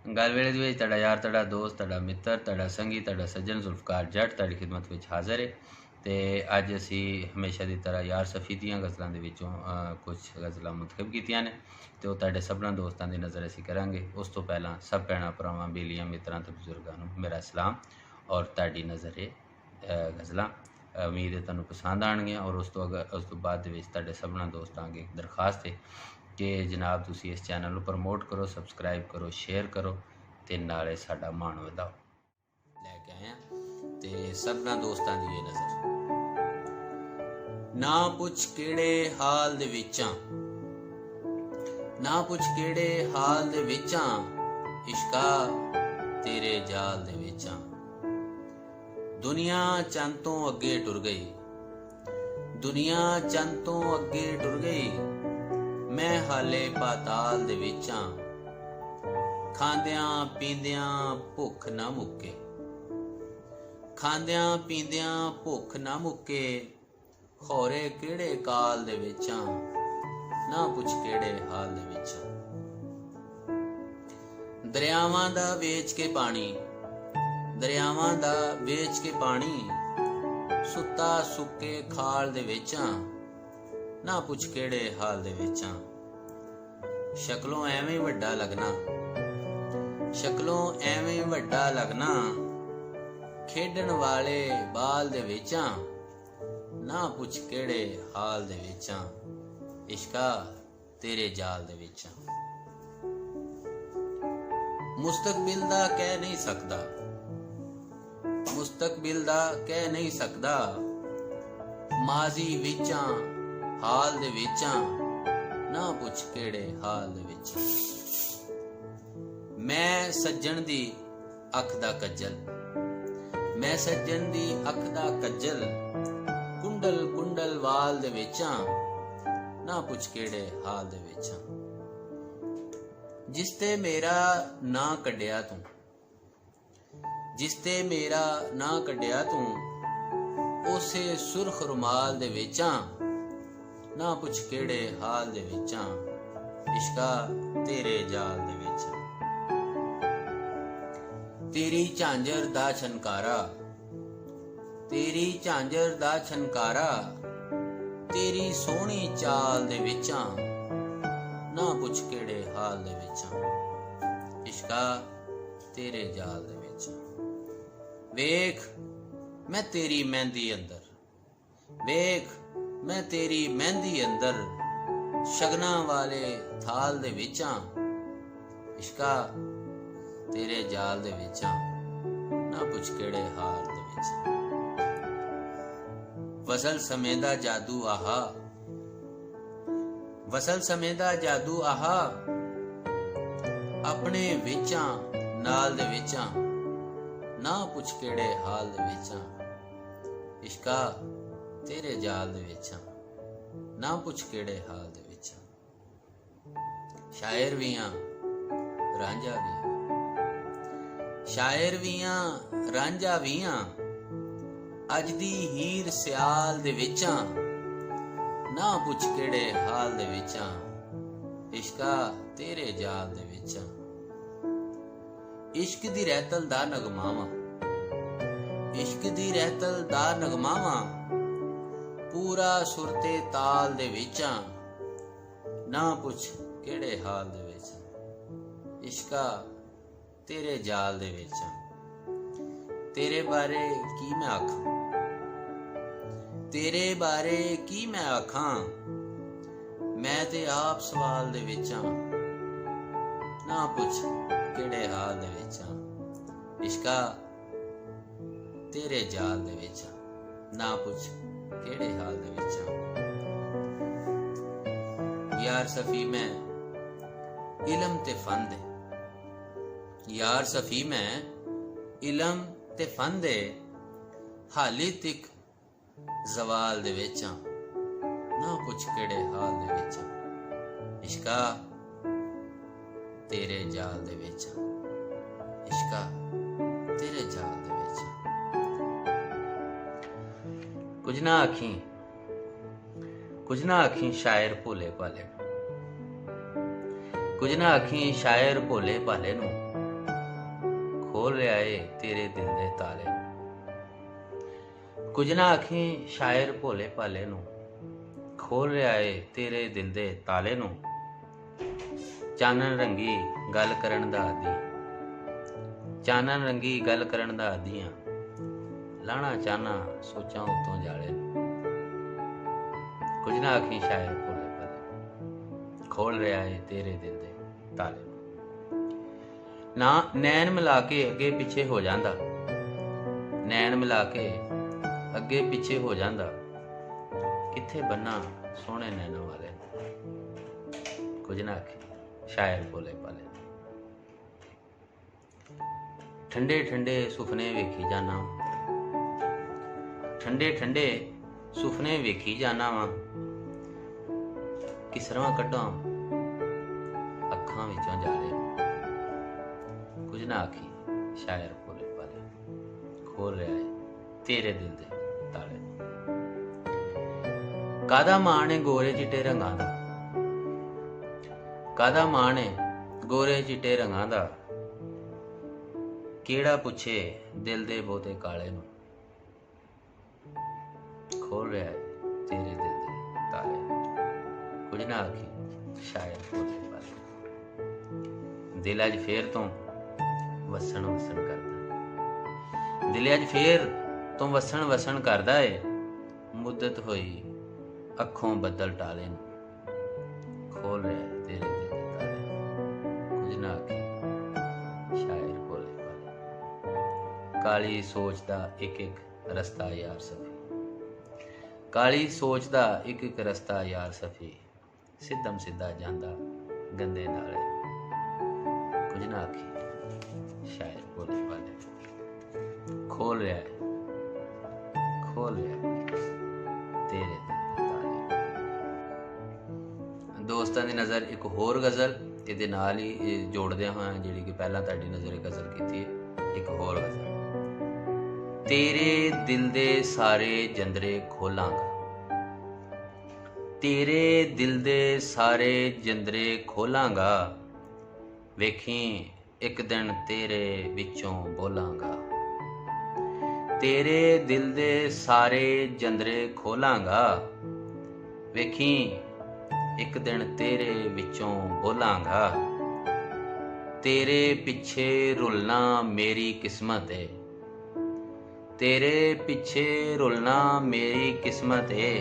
गल वेले दे विच तुहाडा यार, तुहाडा दोस्त, तुहाडा मित्र, तुहाडा संगी, तुहाडा सज्जन जुल्फकार जट तुहाडी खिदमत विच हाज़र है। ते अज असी हमेशा की तरह यार सफ़ी दियां गज़लां दे विचों कुछ गज़लां मुंतखब कीतियां ने ते ओह तुहाडे सबना दोस्तां दी नज़र असी करांगे। उस तो पहलां सब भैणां भरावां, बेलियां, मित्रां ते बजुर्गां नूं मेरा सलाम और तुहाडी नज़र गज़लां। उम्मीद है तुहानूं पसंद आउणगीआं। और उस तो बाद दे विच तुहाडे सबना दोस्तां अगे एक दरखास्त है कि जनाब तुसी इस चैनल नूं प्रमोट करो, सबसक्राइब करो, शेयर करो ते नाले साडा मान वधाओ। लैके आए हां ते सबना दोस्तां दी ये नज़र। ना पुछ केड़े हाल दे विचां, ना पुछ केड़े हाल दे विचां, इश्का तेरे जाल दे विचां। दुनिया चंद तो अगे टुर गई, दुनिया चंद तो अगे टुर गई, मैं हाले पाताल दे विचां। खांदियां पींदियां भुख ना मुक्के, खांदियां पींदियां भुख ना मुक्के, खौरे केड़े काल दे विचां, ना पुछ केड़े हाल दे विचां। दरियावां दा वेच के पानी, दरियावां दा वेच के पानी, सुत्ता सुक्के खाल दे विचां, ना पुछ केड़े हाल दे विचां। शक्लों एवें वड्डा लगना, शक्लों एवें वड्डा लगना, खेडण वाले बाल दे विचां, ना पुछ केड़े हाल दे विचां। इश्का तेरे जाल दे विचां। मुस्तकबिल दा कह नहीं सकदा, मुस्तकबिल दा कह नहीं सकदा, माजी विचां हाल दे विचां, ना पुछ केड़े हाल दे विचां। मैं सज्जन दी अख दा कज्जल, मैं सज्जन दी अख दा कज्जल, कुंडल कुंडल वाल दे विचां, ना पुछ केड़े हाल दे विचां। जिसते मेरा ना कड्डिया तू, जिसते मेरा ना कड्डिया तू, उसे सुरख रुमाल दे विचां, ना पुछ केड़े हाल दे विचां। इश्का तेरे जाल दे विचां। तेरी झांझर दा छनकारा, तेरी झांझर दा छनकारा, तेरी सोहनी चाल दे विचां, ना पुछ केड़े हाल दे विचां। इश्का तेरे जाल दे विचां। वेख मैं तेरी मेहंदी अंदर, वेख मैं तेरी मेहंदी अंदर, शगना वाले थाल दे विचां, इश्का तेरे जाल दे विचां, ना पुछ केड़े हाल दे विचां। वसल समय दा जादू आहा, वसल समय दा जादू आहा, अपने विचां नाल दे विचां, ना पुछ केड़े हाल दे विचां। इश्का तेरे जाल दे विचां, ना पुछ केड़े हाल दे विचां। शायर वियां रांझा वियां, शायर वियां रांझा वियां, अज दी हीर सियाल दे विचां, ना पुछ केड़े हाल दे विचां। इश्का तेरे जाल दे विचां। इश्क दी रहतल दा नगमावा, इश्क दी रहतल दा नगमावा, पूरा सुरते ताल दे विचां, ना पुछ केड़े हाल दे विचां। इश्का तेरे जाल दे विचां। तेरे बारे की मैं आखां, तेरे बारे की मैं आखां, मैं ते आप सवाल दे विचां, ना पुछ केड़े हाल दे विचां। इश्का तेरे जाल दे विचां, ना पुछ केड़े हाल दे विचां। यार सफी मैं इलम ते फन दे, यार सफी मैं इलम ते फन दे, हाली तिक जवाल दे विचां, ना पुछ केड़े हाल दे विचां। इश्का तेरे जाल दे विचां, इश्का तेरे जाल दे विचां। कुछ ना आखी, कुछ ना आखी शायर भोले भाले नूं, कुछ ना आखी शायर भोले भाले नूं, खोल रहा है तेरे दिल दे ताले। कुछ ना आखी शायर भोले भाले नू, खोल रहा है तेरे दिल दे ताले नू। चानन रंगी गल करन दा आदी, चानन रंगी गल करन दा आदी हां, लाना चाहना सोचां उत्तों जाले नू। कुछ ना आखी शायर भोले भाले, खोल रहा है तेरे दिल दे ताले नू। ना नैन मिला के अगे पिछे हो जांदा, नैन मिला के अगे पिछे हो जांदा, किथे बन्ना सोहणे नैना वाले। कुछ ना आखी शायर भोले भाले। ठंडे ठंडे सुपने वेखी जाना, ठंडे ठंडे सुपने वेखी जाना वा, किसरवां कड्डां अखां विचों जाले। कुछ ना आखी शायर भोले भाले, खोल रहा है तेरे दिल दे ताले। कादा माण है गोरे चिट्टे रंगां दा, कादा माण है गोरे चिट्टे रंगां दा, केड़ा पुछे दिल दे बहुते काले नू। खोल रहा है तेरे दिल दे ताले। कुछ ना आखी शायर भोले भाले। दिल अज फेर तो वसन वसन करदा, दिल अज फेर तो वसन वसन करदा है, मुद्दत होई अखों बदल टाले नू। खोल रहा है तेरे दिल दे ताले। कुछ ना आखी शायर भोले भाले। काली सोच दा एक एक रस्ता यार सफी, काली सोच दा एक एक रस्ता यार सफी, सिद्धम सिद्धा जांदा गंदे नाले। कुछ ना आखी शायर भोले भाले। खोल रहा है, खोल रहा है तेरे दिल दे ताले। दोस्तां दी नज़र एक होर गज़ल इहदे नाल ही जोड़दे हां, जिहड़ी कि पहलां तुहाडी नज़र गज़ल कीती है। एक होर गज़ल। तेरे दिल दे सारे जंदरे खोलांगा, तेरे दिल दे सारे जंदरे खोलांगा, वेखी एक दिन तेरे विचों बोलांगा। तेरे दिल दे सारे जंदरे खोलांगा, वेखी एक दिन तेरे विचों बोलांगा। तेरे पिछे रुलना मेरी किस्मत है, तेरे पिछे रुलना मेरी किस्मत है,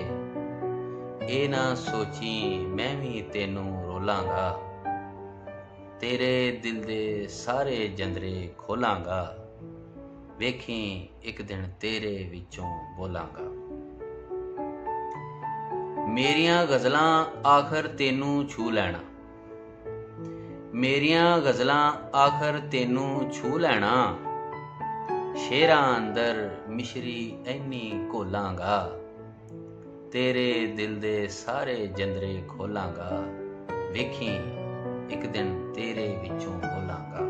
ए ना सोची मैं भी तेनू रोलांगा। तेरे दिल दे सारे जंदरे खोलांगा, वेखी एक दिन तेरे विचों बोलांगा। मेरियां गज़लां आखर तेनू छू लैना, मेरियां गज़लां आखर तेनू छू लैना, शेरां अंदर मिशरी ऐनी घोलांगा। तेरे दिल दे सारे जंदरे खोलांगा, वेखी एक दिन तेरे विचों बोलांगा।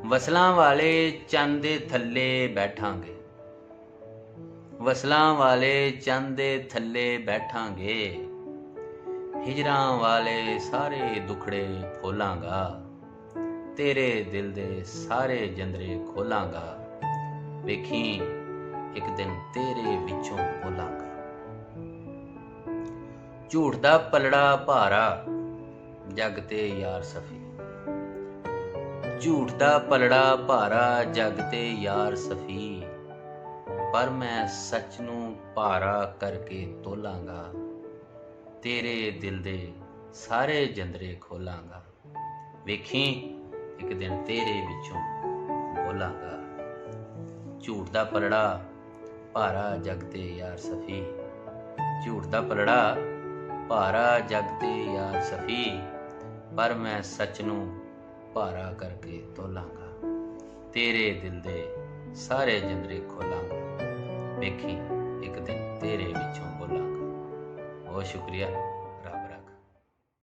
वसलां वाले चंद दे थल्ले बैठांगे, वसलां वाले चंद दे थल्ले बैठांगे, हिजरां वाले सारे दुखड़े फोलांगा। तेरे दिल दे सारे जंदरे खोलांगा, वेखी एक दिन तेरे विचों बोलांगा। झूठ दा पलड़ा भारा जग ते यार सफी, झूठ दा पलड़ा भारा जग ते यार सफी, पर मैं सच नू भारा करके तोलांगा। तेरे दिल दे सारे जंदरे खोलांगा, वेखी एक दिन तेरे विचों बोलांगा। झूठ दा पलड़ा भारा जग ते यार सफी, झूठ दा पलड़ा भारा जग ते यार सफी, पर मैं सच नू भारा करके तोलांगा। तेरे दिल दे सारे जंदरे खोलांगा, वेखी एक दिन तेरे विचों बोलांगा। बहुत शुक्रिया।